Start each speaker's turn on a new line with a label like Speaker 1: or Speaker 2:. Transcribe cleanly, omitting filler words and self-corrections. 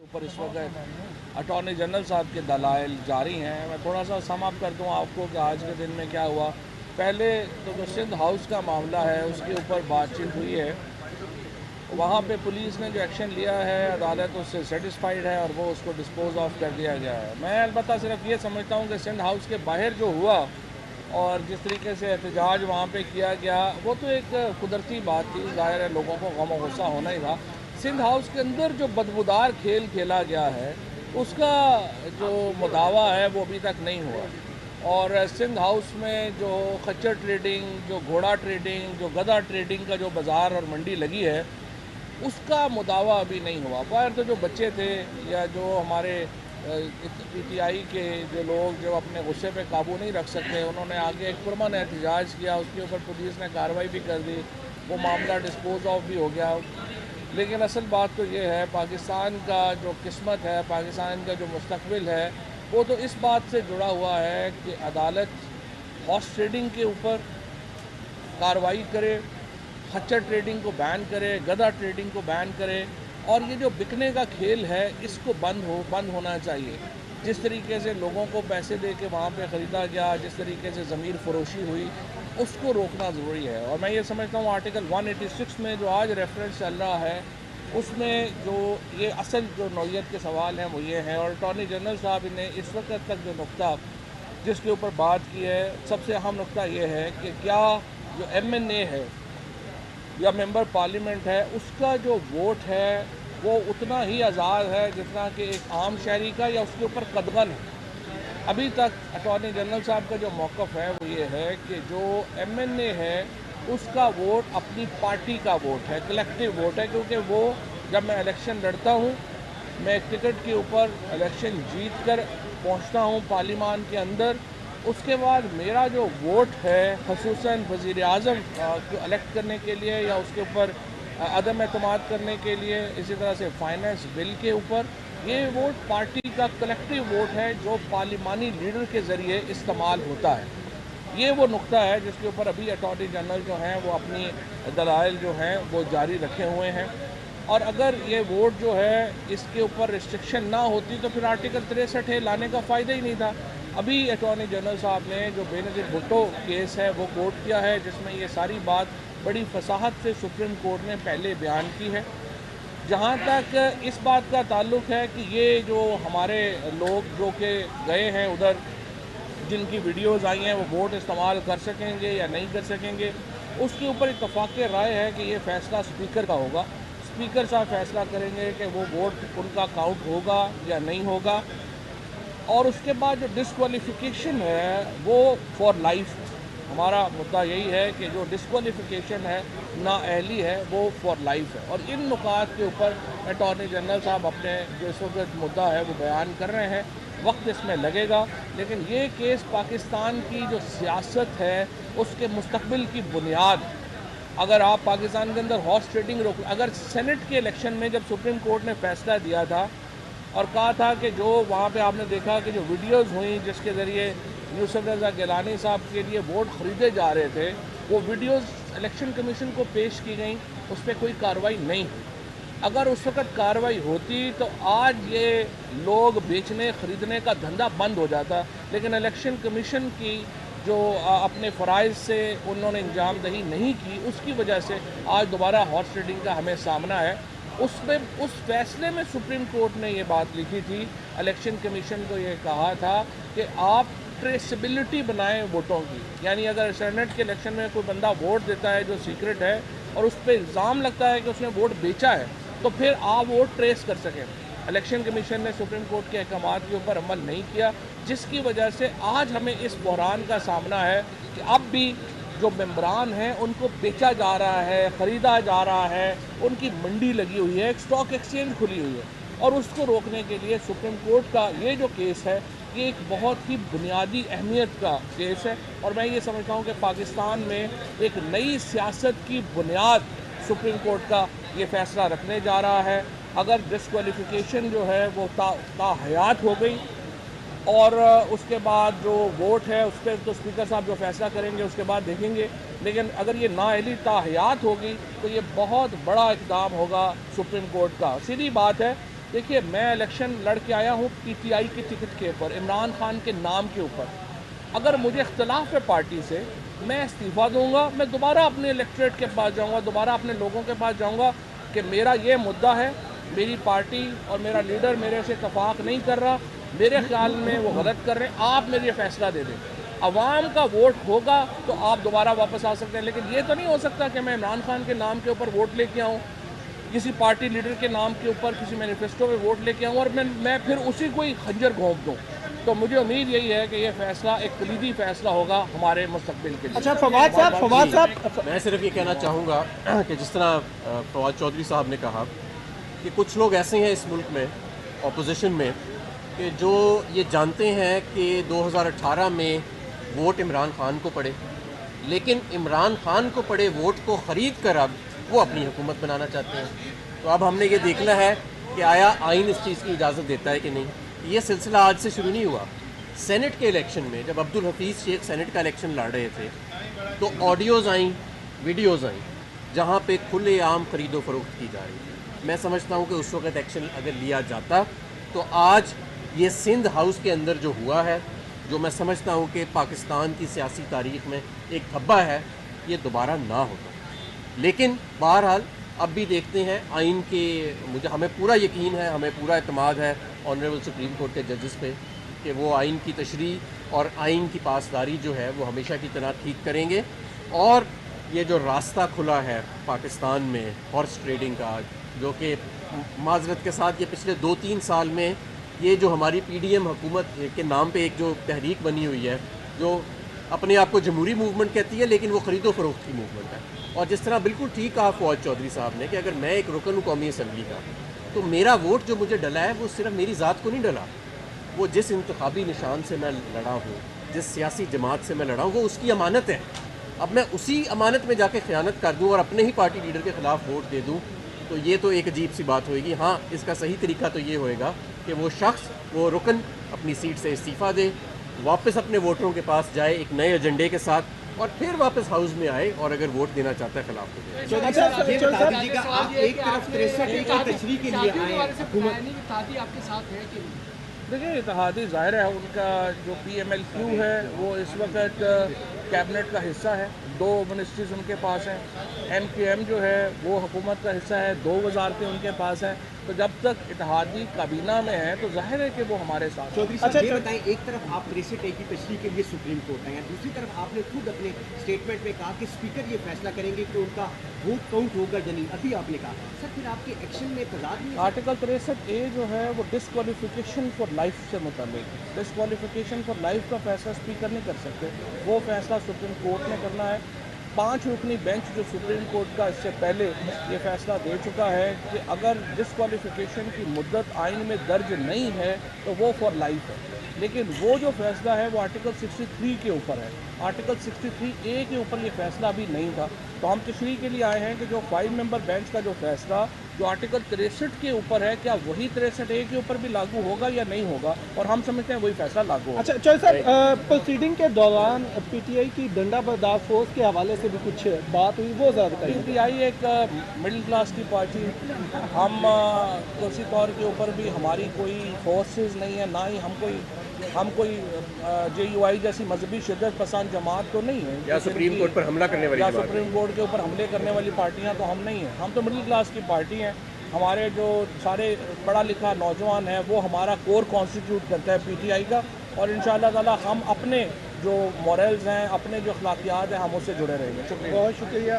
Speaker 1: ऊपर इस वक्त अटॉर्नी जनरल साहब के दलाइल जारी हैं। मैं थोड़ा सा सम अप कर दूँ आपको कि आज के दिन में क्या हुआ। पहले तो जो सिंध हाउस का मामला है उसके ऊपर बातचीत हुई है। वहाँ पे पुलिस ने जो एक्शन लिया है अदालत उससे सेटिस्फाइड है और वो उसको डिस्पोज ऑफ कर दिया गया है। मैं अलबत्ता सिर्फ ये समझता हूँ कि सिंध हाउस के बाहर जो हुआ और जिस तरीके से एहतजाज वहाँ पे किया गया वो तो एक कुदरती बात थी, ज़ाहिर है लोगों को गम और गुस्सा होना ही था। सिंध हाउस के अंदर जो बदबूदार खेल खेला गया है उसका जो मुदावा है वो अभी तक नहीं हुआ। और सिंध हाउस में जो खच्चर ट्रेडिंग, जो घोड़ा ट्रेडिंग, जो गधा ट्रेडिंग का जो बाज़ार और मंडी लगी है उसका मुदावा अभी नहीं हुआ। बाहर तो जो बच्चे थे या जो हमारे पीटीआई के जो लोग जो अपने गुस्से पे काबू नहीं रख सकते उन्होंने आगे एक पुरअमन एहतजाज किया, उसके ऊपर पुलिस ने कार्रवाई भी कर दी, वो मामला डिस्पोज ऑफ भी हो गया। लेकिन असल बात तो ये है पाकिस्तान का जो किस्मत है, पाकिस्तान का जो मुस्तकबिल है वो तो इस बात से जुड़ा हुआ है कि अदालत हॉर्स ट्रेडिंग के ऊपर कार्रवाई करे, खच्चर ट्रेडिंग को बैन करे, गधा ट्रेडिंग को बैन करे और ये जो बिकने का खेल है इसको बंद होना चाहिए। जिस तरीके से लोगों को पैसे दे के वहाँ पे ख़रीदा गया, जिस तरीके से ज़मीर फरोशी हुई उसको रोकना ज़रूरी है। और मैं ये समझता हूँ आर्टिकल 186 में जो आज रेफरेंस चल रहा है उसमें जो ये असल जो नौइयत के सवाल हैं वो ये हैं। और अटॉर्नी जनरल साहब ने इस वक्त तक जो नुक्ता जिसके ऊपर बात की है, सबसे अहम नुक्ता ये है कि क्या जो MNA है या मेंबर पार्लियामेंट है उसका जो वोट है वो उतना ही आज़ाद है जितना कि एक आम शहरी का, या उसके ऊपर कदगन है। अभी तक अटॉर्नी जनरल साहब का जो मौक़िफ़ है वो ये है कि जो MNA है उसका वोट अपनी पार्टी का वोट है, कलेक्टिव वोट है। क्योंकि वो जब मैं इलेक्शन लड़ता हूँ, मैं एक टिकट के ऊपर इलेक्शन जीत कर पहुँचता हूँ पार्लियामान के अंदर, उसके बाद मेरा जो वोट है ख़ुसूसन वज़ीर आज़म को इलेक्ट करने के लिए या उसके ऊपर अदम एतमाद करने के लिए, इसी तरह से फाइनेंस बिल के ऊपर, ये वोट पार्टी का कलेक्टिव वोट है जो पार्लिमानी लीडर के ज़रिए इस्तेमाल होता है। ये वो नुक्ता है जिसके ऊपर अभी अटॉर्नी जनरल जो हैं वो अपनी दलाइल जो हैं वो जारी रखे हुए हैं। और अगर ये वोट जो है इसके ऊपर रिस्ट्रिक्शन ना होती तो फिर आर्टिकल 63 लाने का फ़ायदा ही नहीं था। अभी अटॉर्नी जनरल साहब ने जो बेनज़ीर भुट्टो केस है वो कोर्ट किया है, जिसमें ये सारी बात बड़ी फसाहत से सुप्रीम कोर्ट ने पहले बयान की है। जहाँ तक इस बात का ताल्लुक़ है कि ये जो हमारे लोग जो कि गए हैं उधर, जिनकी वीडियोज़ आई हैं वो वोट इस्तेमाल कर सकेंगे या नहीं कर सकेंगे, उसके ऊपर इत्तफ़ाक़ राय है कि ये फ़ैसला स्पीकर का होगा। स्पीकर साहब फैसला करेंगे कि वो वोट उनका काउंट होगा या नहीं होगा। और उसके बाद जो डिस्क्वालिफ़िकेशन है वो फॉर लाइफ। हमारा मुद्दा यही है कि जो डिस्क्वालिफ़िकेशन है, नाअहली है, वो फॉर लाइफ है। और इन नुकात के ऊपर अटॉर्नी जनरल साहब अपने जो इस वक्त मुद्दा है वो बयान कर रहे हैं। वक्त इसमें लगेगा, लेकिन ये केस पाकिस्तान की जो सियासत है उसके मुस्तकबिल की बुनियाद। अगर आप पाकिस्तान के अंदर हॉर्स ट्रेडिंग रोक, अगर सेनेट के इलेक्शन में जब सुप्रीम कोर्ट ने फैसला दिया था और कहा था कि जो वहाँ पे आपने देखा कि जो वीडियोज़ हुई जिसके ज़रिए यूसुफ रज़ा गिलानी साहब के लिए वोट ख़रीदे जा रहे थे, वो वीडियोज़ इलेक्शन कमीशन को पेश की गई, उस पर कोई कार्रवाई नहीं हुई। अगर उस वक़्त कार्रवाई होती तो आज ये लोग बेचने ख़रीदने का धंधा बंद हो जाता। लेकिन इलेक्शन कमीशन की जो अपने फ़राइज़ से उन्होंने इंजामदही नहीं की, उसकी वजह से आज दोबारा हॉर्स ट्रेडिंग का हमें सामना है। उसमें उस फैसले में सुप्रीम कोर्ट ने ये बात लिखी थी, इलेक्शन कमीशन को ये कहा था कि आप ट्रेसिबिलिटी बनाएं वोटों की। यानी अगर सेनेट के इलेक्शन में कोई बंदा वोट देता है जो सीक्रेट है और उस पर इल्ज़ाम लगता है कि उसने वोट बेचा है, तो फिर आप वोट ट्रेस कर सकें। इलेक्शन कमीशन ने सुप्रीम कोर्ट के अहकामात के ऊपर अमल नहीं किया, जिसकी वजह से आज हमें इस बहरान का सामना है कि अब भी जो मेंबरान हैं उनको बेचा जा रहा है, ख़रीदा जा रहा है, उनकी मंडी लगी हुई है, एक स्टॉक एक्सचेंज खुली हुई है। और उसको रोकने के लिए सुप्रीम कोर्ट का ये जो केस है ये एक बहुत ही बुनियादी अहमियत का केस है। और मैं ये समझता हूँ कि पाकिस्तान में एक नई सियासत की बुनियाद सुप्रीम कोर्ट का ये फ़ैसला रखने जा रहा है। अगर डिस्क्वालिफ़िकेशन जो है वो ताहयात हो गई और उसके बाद जो वोट है उस पर तो स्पीकर साहब जो फैसला करेंगे उसके बाद देखेंगे। लेकिन अगर ये नाअहली ताहयात होगी तो ये बहुत बड़ा इक़दाम होगा सुप्रीम कोर्ट का। सीधी बात है دیکھیے میں الیکشن لڑ کے آیا ہوں پی ٹی آئی کے ٹکٹ کے اوپر، عمران خان کے نام کے اوپر. اگر مجھے اختلاف ہے پارٹی سے، میں استعفیٰ دوں گا، میں دوبارہ اپنے الیکٹریٹ کے پاس جاؤں گا، دوبارہ اپنے لوگوں کے پاس جاؤں گا کہ میرا یہ مدعا ہے، میری پارٹی اور میرا لیڈر میرے سے اتفاق نہیں کر رہا، میرے خیال میں وہ غلط کر رہے ہیں، آپ میرے یہ فیصلہ دے دیں. عوام کا ووٹ ہوگا تو آپ دوبارہ واپس آ سکتے ہیں، لیکن یہ تو نہیں ہو سکتا کہ میں عمران خان کے نام کے اوپر ووٹ لے کے آؤں، کسی پارٹی لیڈر کے نام کے اوپر کسی مینیفیسٹو پہ ووٹ لے کے آؤں اور میں پھر اسی کو ہی خنجر گھونپ دوں. تو مجھے امید یہی ہے کہ یہ فیصلہ ایک کلیدی فیصلہ ہوگا ہمارے مستقبل کے لیے.
Speaker 2: اچھا فواد صاحب
Speaker 3: میں صرف یہ کہنا چاہوں گا کہ جس طرح فواد چودھری صاحب نے کہا کہ کچھ لوگ ایسے ہیں اس ملک میں اپوزیشن میں کہ جو یہ جانتے ہیں کہ 2018 میں ووٹ عمران خان کو پڑے، لیکن عمران خان کو پڑے ووٹ کو خرید کر اب وہ اپنی حکومت بنانا چاہتے ہیں. تو اب ہم نے یہ دیکھنا ہے کہ آیا آئین اس چیز کی اجازت دیتا ہے کہ نہیں. یہ سلسلہ آج سے شروع نہیں ہوا. سینٹ کے الیکشن میں جب عبدالحفیظ شیخ سینٹ کا الیکشن لڑ رہے تھے تو آڈیوز آئیں، ویڈیوز آئیں جہاں پہ کھلے عام خرید و فروخت کی جا رہی تھی. میں سمجھتا ہوں کہ اس وقت ایکشن اگر لیا جاتا تو آج یہ سندھ ہاؤس کے اندر جو ہوا ہے، جو میں سمجھتا ہوں کہ پاکستان کی سیاسی تاریخ میں ایک دھبا ہے، یہ دوبارہ نہ ہوتا. لیکن بہرحال اب بھی دیکھتے ہیں آئین کے، ہمیں پورا یقین ہے، ہمیں پورا اعتماد ہے آنریبل سپریم کورٹ کے ججز پہ کہ وہ آئین کی تشریح اور آئین کی پاسداری جو ہے وہ ہمیشہ کی طرح ٹھیک کریں گے. اور یہ جو راستہ کھلا ہے پاکستان میں ہارس ٹریڈنگ کا، جو کہ معذرت کے ساتھ یہ پچھلے 2-3 سال میں یہ جو ہماری پی ڈی ایم حکومت کے نام پہ ایک جو تحریک بنی ہوئی ہے، جو اپنے آپ کو جمہوری موومنٹ کہتی ہے لیکن وہ خرید و فروخت کی موومنٹ ہے. اور جس طرح بالکل ٹھیک کہا فواد چودھری صاحب نے کہ اگر میں ایک رکن ہوں قومی اسمبلی کا تو میرا ووٹ جو مجھے ڈلا ہے وہ صرف میری ذات کو نہیں ڈلا، وہ جس انتخابی نشان سے میں لڑا ہوں، جس سیاسی جماعت سے میں لڑا ہوں، وہ اس کی امانت ہے. اب میں اسی امانت میں جا کے خیانت کر دوں اور اپنے ہی پارٹی لیڈر کے خلاف ووٹ دے دوں تو یہ تو ایک عجیب سی بات ہوئے گی. ہاں، اس کا صحیح طریقہ تو یہ ہوئے گا کہ وہ شخص، وہ رکن اپنی سیٹ سے استعفیٰ دے، واپس اپنے ووٹروں کے پاس جائے ایک نئے ایجنڈے کے ساتھ اور پھر واپس ہاؤس میں آئے اور اگر ووٹ دینا چاہتا ہے خلاف تو دے.
Speaker 2: آپ ایک طرف 63 کی تشریح کے لیے آئے حکومت،
Speaker 4: آپ کے ساتھ ہے کہ
Speaker 1: دیکھیں اتحادی ظاہر ہے ان کا جو پی ایم ایل کیو ہے وہ اس وقت کیبنٹ کا حصہ ہے، 2 منسٹریز ان کے پاس ہیں. ایم کیو ایم جو ہے وہ حکومت کا حصہ ہے، 2 وزارتیں ان کے پاس ہیں. تو جب تک اتحادی کابینہ میں ہے تو ظاہر ہے کہ وہ ہمارے ساتھ.
Speaker 2: چودھری صاحب یہ بتائیں، ایک طرف آپ 63 کی تشریح کے لیے سپریم کورٹ آئے ہیں، دوسری طرف آپ نے خود اپنے اسٹیٹمنٹ میں کہا کہ اسپیکر یہ فیصلہ کریں گے کہ ان کا ووٹ کاؤنٹ ہوگا یا نہیں. ابھی آپ نے کہا سر پھر آپ کے ایکشن میں تضاد نہیں ہے؟
Speaker 1: آرٹیکل 63A جو ہے وہ ڈسکوالیفیکیشن فار لائف سے متعلق ہے. ڈسکوالیفیکیشن فار لائف کا فیصلہ اسپیکر نہیں کر سکتے، وہ فیصلہ سپریم کورٹ نے کرنا ہے. 5 رکنی بینچ جو سپریم کورٹ کا اس سے پہلے یہ فیصلہ دے چکا ہے کہ اگر ڈسکوالیفیکیشن کی مدت آئین میں درج نہیں ہے تو وہ فار لائف ہے. لیکن وہ جو فیصلہ ہے وہ آرٹیکل 63 کے اوپر ہے. آرٹیکل 63A کے اوپر یہ فیصلہ ابھی نہیں تھا. تو ہم تشریح کے لیے آئے ہیں کہ جو 5 ممبر بینچ کا جو فیصلہ جو آرٹیکل 63 کے اوپر ہے، کیا وہی 63A کے اوپر بھی لاگو ہوگا یا نہیں ہوگا، اور ہم سمجھتے ہیں وہی فیصلہ لاگو ہوگا.
Speaker 2: اچھا چودھری صاحب، پروسیڈنگ کے دوران پی ٹی آئی کی ڈنڈا بردار فورس کے حوالے سے بھی کچھ بات ہوئی، وہ زیادہ
Speaker 1: پی
Speaker 2: بتائیے.
Speaker 1: ٹی آئی ایک مڈل کلاس کی پارٹی، ہم اسی طور کے اوپر بھی ہماری کوئی فورسز نہیں ہے، نہ ہی ہم کوئی جے یو آئی جیسی مذہبی شدت پسند جماعت تو نہیں ہے
Speaker 3: یا سپریم کورٹ پر حملہ کرنے والی
Speaker 1: یا
Speaker 3: جماعت.
Speaker 1: سپریم کورٹ کے اوپر حملے کرنے والی پارٹیاں تو ہم نہیں ہیں. ہم تو مڈل کلاس کی پارٹی ہیں. ہمارے جو سارے پڑھا لکھا نوجوان ہیں وہ ہمارا کور کانسٹیٹیوٹ کرتا ہے پی ٹی آئی کا، اور انشاءاللہ تعالی ہم اپنے جو مورلز ہیں، اپنے جو اخلاقیات ہیں، ہم اس سے جڑے رہیں گے.
Speaker 2: بہت شکریہ.